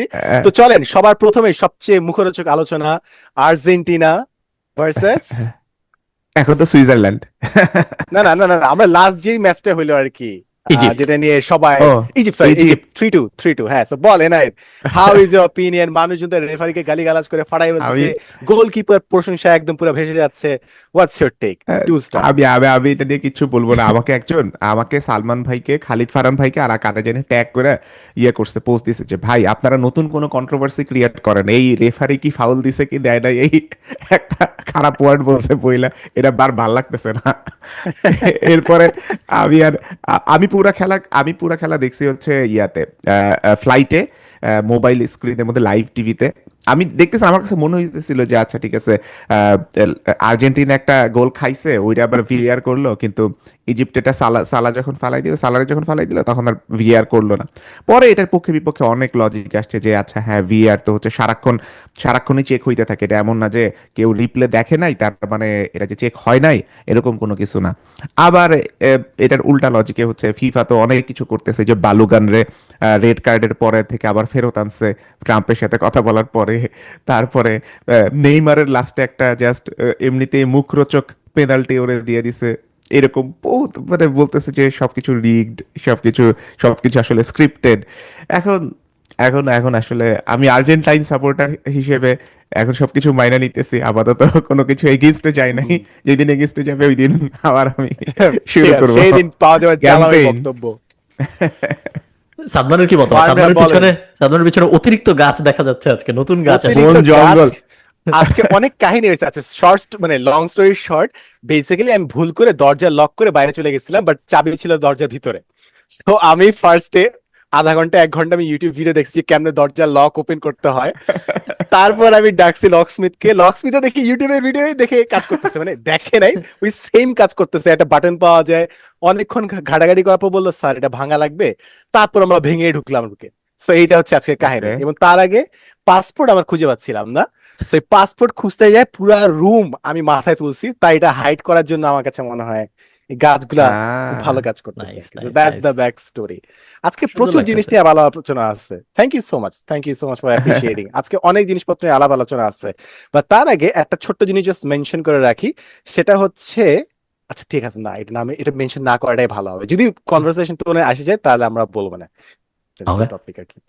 আহ, তো চলেন সবার প্রথমে সবচেয়ে মুখরোচক আলোচনা, আর্জেন্টিনা ভার্সেস, এখন তো সুইজারল্যান্ড। না, আমরা লাস্ট যে ম্যাচটা হইলো আর কি, ইজিপ্ট। যেটা নিয়ে সবাই, ও, ইজিপ্ট, সরি ইজিপ্ট, ইজিপ্ট। 3-2, হ্যাঁ। So ball Enayet, how is your opinion? মানুষজন তো রেফারিকে গালিগালাজ করে ফাটাই আমি বলতেছে, গোলকিপার প্রশংসা একদম পুরো ভেসে যাচ্ছে। What's your take? Ah, two star. আমি আমি আমি এটা নিয়ে কিচ্ছু বলবো না। আমাকে সালমান ভাইকে, খালিদ ফারহান ভাইকে আর কাটা জেনে ট্যাগ করে করছে, পোস্ট দিছে যে ভাই আপনারা নতুন কোনো কন্ট্রোভার্সি ক্রিয়েট করেন, এই রেফারি কি ফাউল দিছে কি দেয় নাই, এই একটা খারাপ ওয়ার্ড বলছে বইলা, এটা ভাল লাগতেছে না। এরপরে আমি আর আমি পুরা খেলা দেখছি হচ্ছে ফ্লাইটে, মোবাইল স্ক্রিনের মধ্যে, লাইভ টিভিতে আমি দেখতেছি। আমার কাছে মনে হইতেছিল যে আচ্ছা ঠিক আছে, আহ, আর্জেন্টিনা একটা গোল খাইছে, ওইটা আবার ভিআর করলো, কিন্তু ইজিপ্ট এটা সালারে যখন ফালাই দিল তখন আর ভিআর করলো না। পরে এটার পক্ষে বিপক্ষে অনেক লজিক আসছে যে আচ্ছা হ্যাঁ, ভিআর তো হচ্ছে সারাক্ষণই চেক হইতে থাকে, এটা এমন না যে কেউ রিপ্লে দেখে নাই তার মানে এটা যে চেক হয় নাই, এরকম কোনো কিছু না। আবার এটার উল্টা লজিকে হচ্ছে ফিফা তো অনেক কিছু করতেছে, যে বালুগান রে রেড কার্ডের পরে থেকে আবার ফেরত আনছে ট্রাম্পের সাথে কথা বলার পরে। তারপরে নেইমারের লাস্টে একটা জাস্ট এমনিতেই মুখরোচক পেনাল্টি ওরে দিয়ে দিছে। এরকম বহুত মানে বলতেছে যে সবকিছু রিগড, সবকিছু সবকিছু আসলে স্ক্রিপ্টেড। এখন এখন আসলে আমি আর্জেন্টাইন সাপোর্টার হিসেবে এখন সবকিছু মাইনা নিতেছি আপাতত, কোনো কিছু এগেইনস্টে যাই নাই। যেদিন এগেইনস্টে যাবে ওই দিন আবার আমি ঠিক শুরু আছে, করবো সেই দিন পাওয়া যাবে জ্বালাময় ক্যাম্পেইন। বক্তব্য। সাদমানের কি মতামত? ফার্মিয়া বলেন। সাদমানের পিছনে অতিরিক্ত গাছ দেখা যাচ্ছে, আজকে নতুন গাছ আছে। অতিরিক্ত বন গাছ, জঙ্গল। আজকে অনেক কাহিনী হয়েছে। আচ্ছা, শর্ট মানে লং স্টোরি শর্ট, বেসিক্যালি আমি ভুল করে দরজা লক করে বাইরে চলে গেছিলাম, বাট চাবি ছিল দরজার ভিতরে। সো আমি ফার্স্টে আধা ঘন্টা 1 ঘন্টা আমি ইউটিউব ভিডিও দেখছি কেমনে দরজা লক ওপেন করতে হয়। তারপর আমি ডাকছি লকস্মিথকে, লকস্মিথও দেখি ইউটিউবের ভিডিও দেখে কাজ করতেছে, মানে দেখে নাই, ওই সেম কাজ করতেছে। একটা বাটন পাওয়া যায়, অনেকক্ষণ ঘাটাঘাটি করার পর বললো স্যার এটা ভাঙা লাগবে। তারপর আমরা ভেঙে ঢুকলাম ঢুকে। সো এইটা হচ্ছে আজকের কাহিনী। ওকে। এবং তার আগে পাসপোর্ট আমার খুঁজে পাচ্ছিলাম না। সেই পাসপোর্ট খুঁজতে যায় পুরা রুম আমি মাথায় তুলছি, তাই এটা হাইড করার জন্য আমার কাছে মনে হয় এই গাছগুলা খুব ভালো কাজ করতেছে। Nice, that's nice. The back story. আজকে সুন্দর প্রচুর জিনিস লাগতেছে। নিয়ে ভালো আলোচনা আছে। Thank you so much for appreciating. আজকে অনেক জিনিসপত্র নিয়ে আলাপ আলোচনা আছে, বা তার আগে একটা ছোট্ট জিনিস জাস্ট মেনশন করে রাখি। সেটা হচ্ছে, আচ্ছা ঠিক আছে, না এটা নামে এটা মেনশন না করাটাই ভালো হবে। যদি কনভারসেশন টোনে আসে যায় তাহলে আমরা বলবো না ওকে। টপিক আর কি।